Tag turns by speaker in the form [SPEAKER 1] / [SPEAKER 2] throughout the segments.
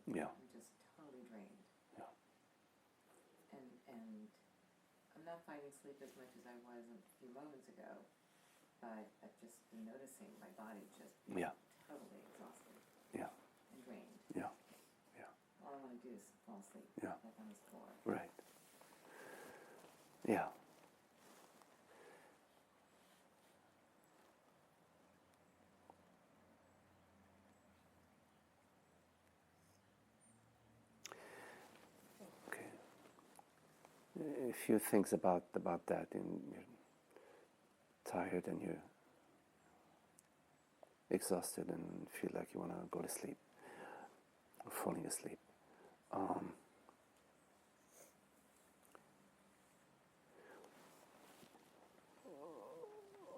[SPEAKER 1] Yeah.
[SPEAKER 2] I'm just totally drained.
[SPEAKER 1] Yeah.
[SPEAKER 2] And I'm not finding sleep as much as I was a few moments ago, but I've just been noticing my body just being
[SPEAKER 1] Yeah.
[SPEAKER 2] totally exhausted
[SPEAKER 1] Yeah.
[SPEAKER 2] and drained.
[SPEAKER 1] Yeah. Yeah.
[SPEAKER 2] All I want to do is fall asleep,
[SPEAKER 1] Yeah.
[SPEAKER 2] like on this floor.
[SPEAKER 1] Right. Yeah. Okay. A few things about that. And you're tired and you're exhausted and feel like you want to go to sleep or falling asleep.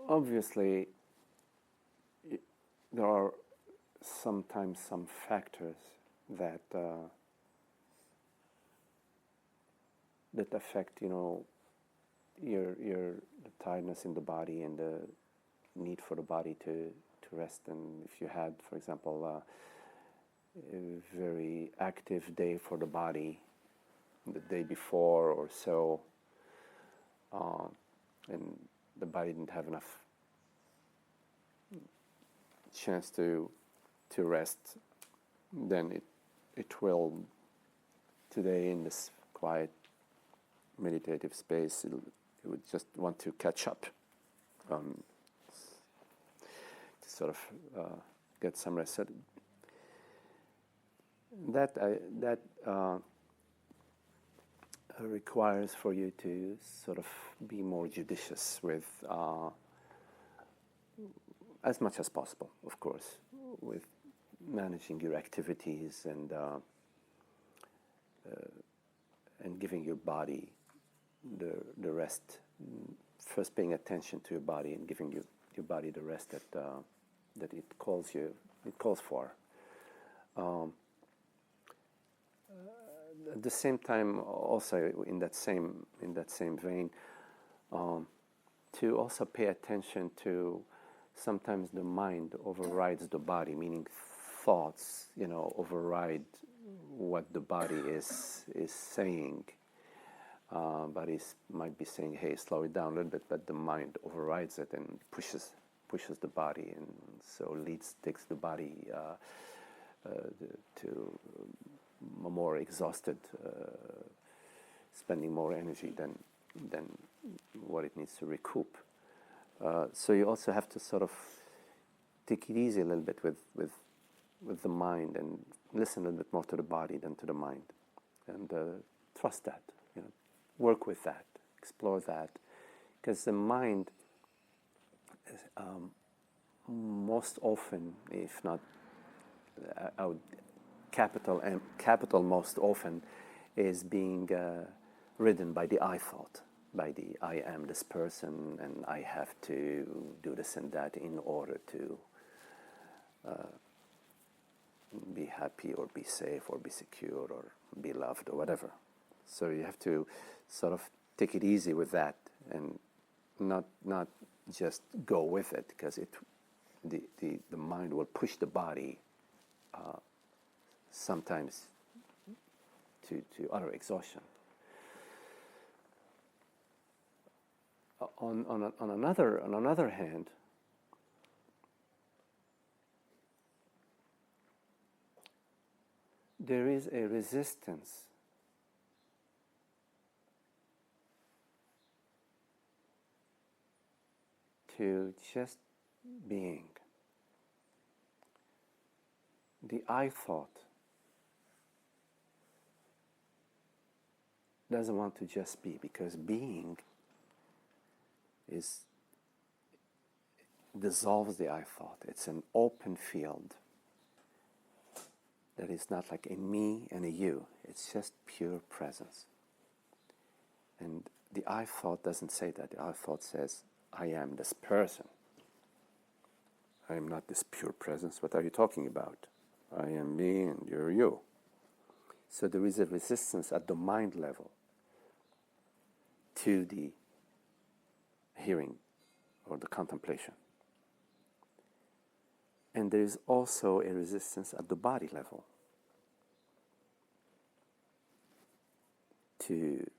[SPEAKER 1] Obviously, there are sometimes some factors that that affect, your the tiredness in the body and the need for the body to rest. And if you had, for example, a very active day for the body the day before or so, and the body didn't have enough chance to rest, then it will today in this quiet meditative space it would just want to catch up, to sort of get some rest. So that requires for you to sort of be more judicious with, as much as possible, of course, with managing your activities and giving your body the rest. First, paying attention to your body and giving your body the rest that it calls for. At the same time, also in that same vein, to also pay attention to sometimes the mind overrides the body, meaning thoughts, override what the body is saying. Body might be saying, "Hey, slow it down a little bit," but the mind overrides it and pushes the body, and so takes the body to a more exhausted, spending more energy than what it needs to recoup. So you also have to sort of take it easy a little bit with the mind and listen a little bit more to the body than to the mind, and trust that, work with that, explore that, because the mind most often, if not, I would capital most often, is being ridden by the I thought, by the I am this person and I have to do this and that in order to be happy or be safe or be secure or be loved or whatever. So you have to sort of take it easy with that and not just go with it, because the mind will push the body sometimes to utter exhaustion. On another hand, there is a resistance to just being. The I thought doesn't want to just be, because being dissolves the I thought. It's an open field that is not like a me and a you. It's just pure presence. And the I thought doesn't say that. The I thought says, I am this person. I am not this pure presence. What are you talking about? I am me and you're you. So there is a resistance at the mind level to the hearing or the contemplation. And there is also a resistance at the body level. to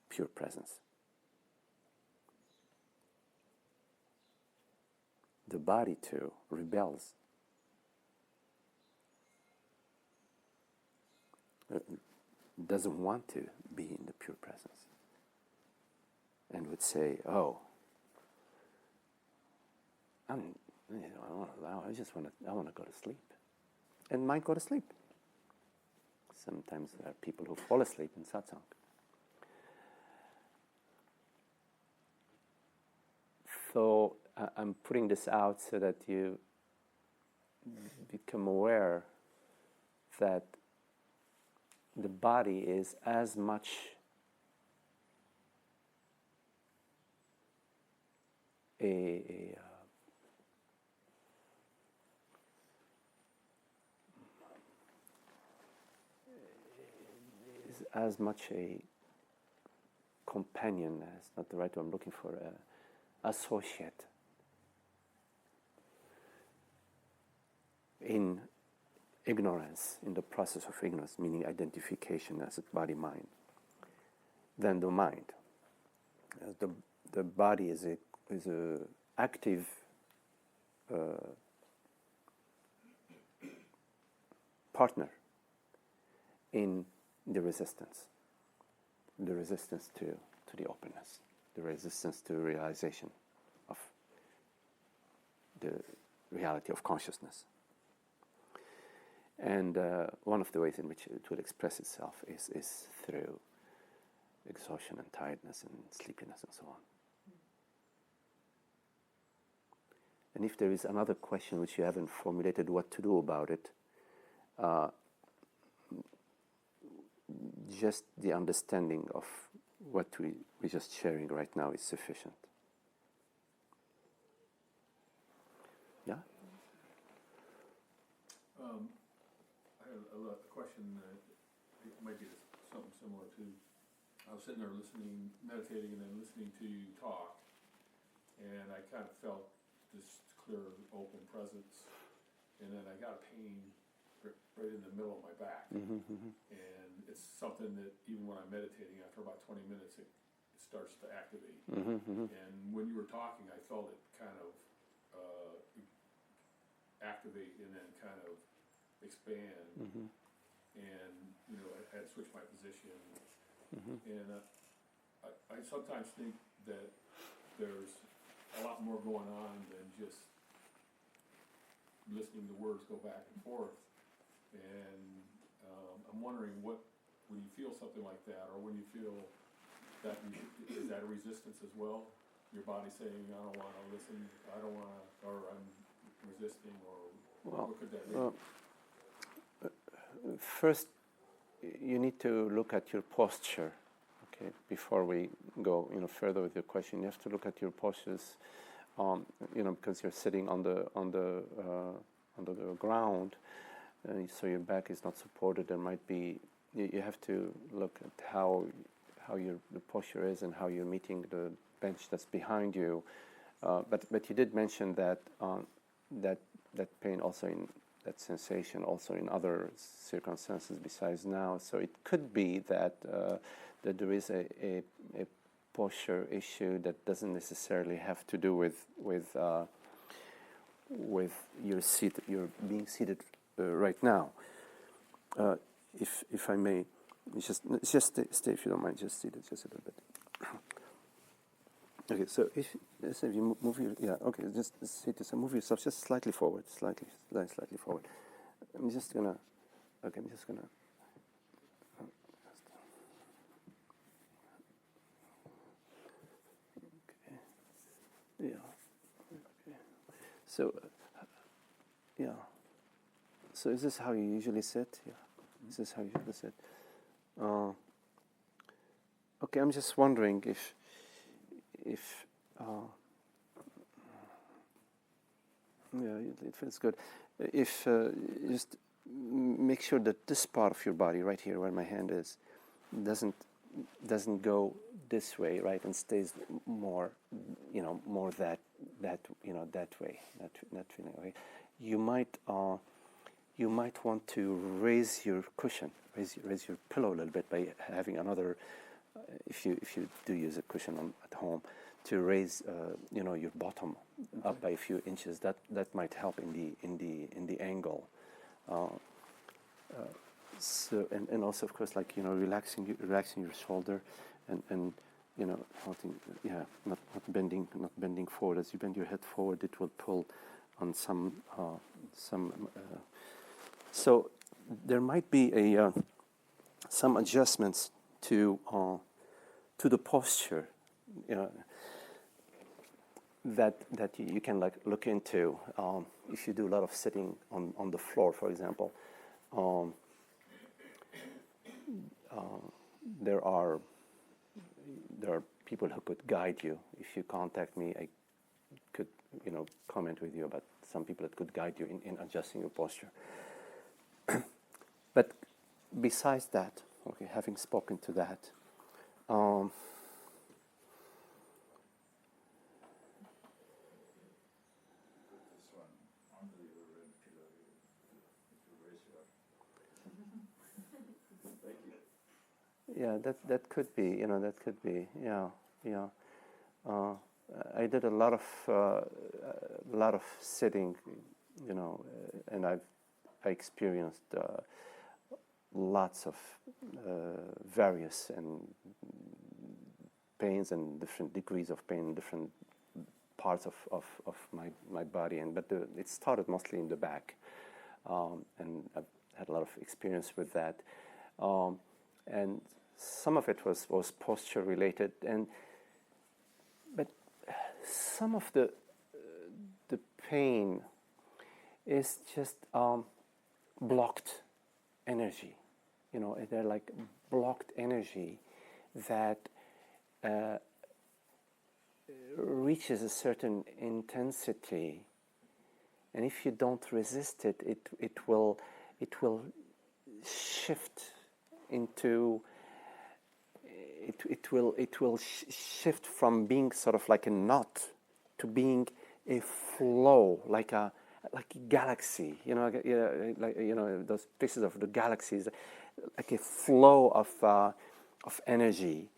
[SPEAKER 1] pure presence. The body too rebels. Doesn't want to be in the pure presence. And would say, oh, I want to go to sleep. And might go to sleep. Sometimes there are people who fall asleep in satsang. So I'm putting this out so that you become aware that the body is as much is as much a companion, that's not the right word I'm looking for, associate in ignorance, in the process of ignorance, meaning identification as a body-mind, than the mind. The body is a active partner in the resistance to the openness, the resistance to realization of the reality of consciousness. And one of the ways in which it will express itself is through exhaustion and tiredness and sleepiness and so on. And if there is another question which you haven't formulated what to do about it, just the understanding of what we're just sharing right now is sufficient. Yeah?
[SPEAKER 3] I have a question that it might be something similar to, I was sitting there meditating and then listening to you talk, and I kind of felt this clear, open presence, and then I got a pain right in the middle of my back. And it's something that even when I'm meditating, after about 20 minutes, it starts to activate. And when you were talking, I felt it kind of activate and then kind of expand. And, you know, I had switched my position. And I sometimes think that there's a lot more going on than just listening to words go back and forth. And I'm wondering when you feel something like that, or when you feel that, is that a resistance as well? Your body saying, I don't want to listen, I don't want to, or I'm resisting, or what could that be?
[SPEAKER 1] First, you need to look at your posture. Okay, before we go, further with your question, you have to look at your postures, because you're sitting on the ground, so your back is not supported. There might be, you have to look at how the posture is and how you're meeting the bench that's behind you. But you did mention that that pain also in that sensation also in other circumstances besides now. So it could be that that there is a posture issue that doesn't necessarily have to do with your seat. You're being seated right now. If I may, just stay if you don't mind. Just seated just a little bit. Okay, so if you move just sit yourself, move yourself just slightly forward, slightly forward. I'm just gonna. Yeah. Okay. So, yeah. So is this how you usually sit? Yeah. Is this how you usually sit? Okay. I'm just wondering if it feels good. If just make sure that this part of your body, right here, where my hand is, doesn't go this way, right, and stays more that way, that feeling. Okay, you might you might want to raise your cushion, raise your pillow a little bit by having another, if you do use a cushion at home, to raise your bottom up by a few inches. That might help in the angle. So and also of course, like relaxing your shoulder and not bending forward. As you bend your head forward, it will pull on some. So there might be some adjustments to the posture, that you can like look into if you do a lot of sitting on the floor, for example. There are people who could guide you. If you contact me, I could comment with you about some people that could guide you in adjusting your posture. But besides that, okay, having spoken to that, yeah, that could be, that could be, yeah. I did a lot of sitting, and I experienced lots of various and pains and different degrees of pain in different parts of my body, but it started mostly in the back, and I've had a lot of experience with that, and some of it was posture related, but some of the pain is just blocked energy. They're like blocked energy that reaches a certain intensity, and if you don't resist it, it will shift into. It will shift from being sort of like a knot to being a flow, like a galaxy. Those pieces of the galaxies, like a flow of energy,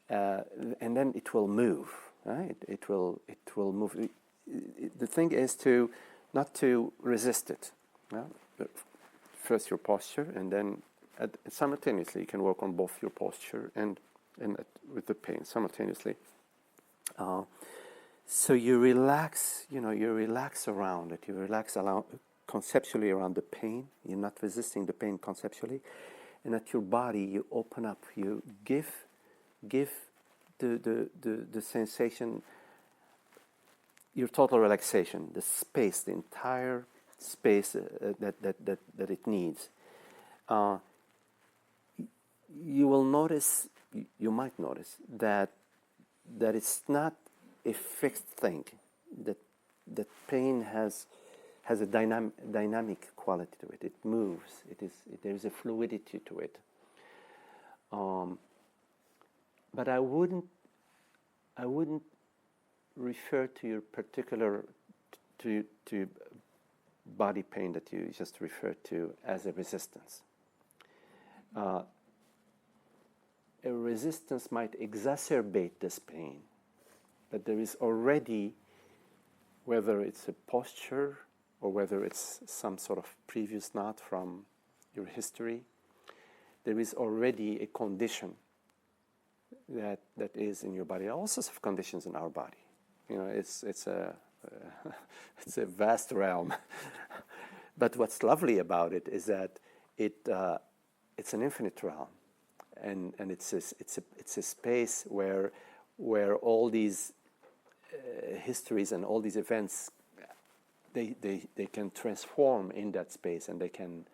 [SPEAKER 1] and then it will move. Right? It will move. The thing is not to resist it. Yeah? First your posture, and then simultaneously you can work on both your posture and with the pain simultaneously. So you relax, you relax around it. You relax conceptually around the pain. You're not resisting the pain conceptually, and at your body you open up. You give the sensation, your total relaxation, the space, the entire space that it needs. You might notice that it's not a fixed thing. That pain has a dynamic quality to it. It moves. There is a fluidity to it. But I wouldn't refer to your particular to body pain that you just referred to as a resistance. A resistance might exacerbate this pain, but there is already, whether it's a posture or whether it's some sort of previous knot from your history, there is already a condition that is in your body. All sorts of conditions in our body. It's a it's a vast realm. But what's lovely about it is that it's an infinite realm. And it's a space where all these histories and all these events they can transform in that space, and they can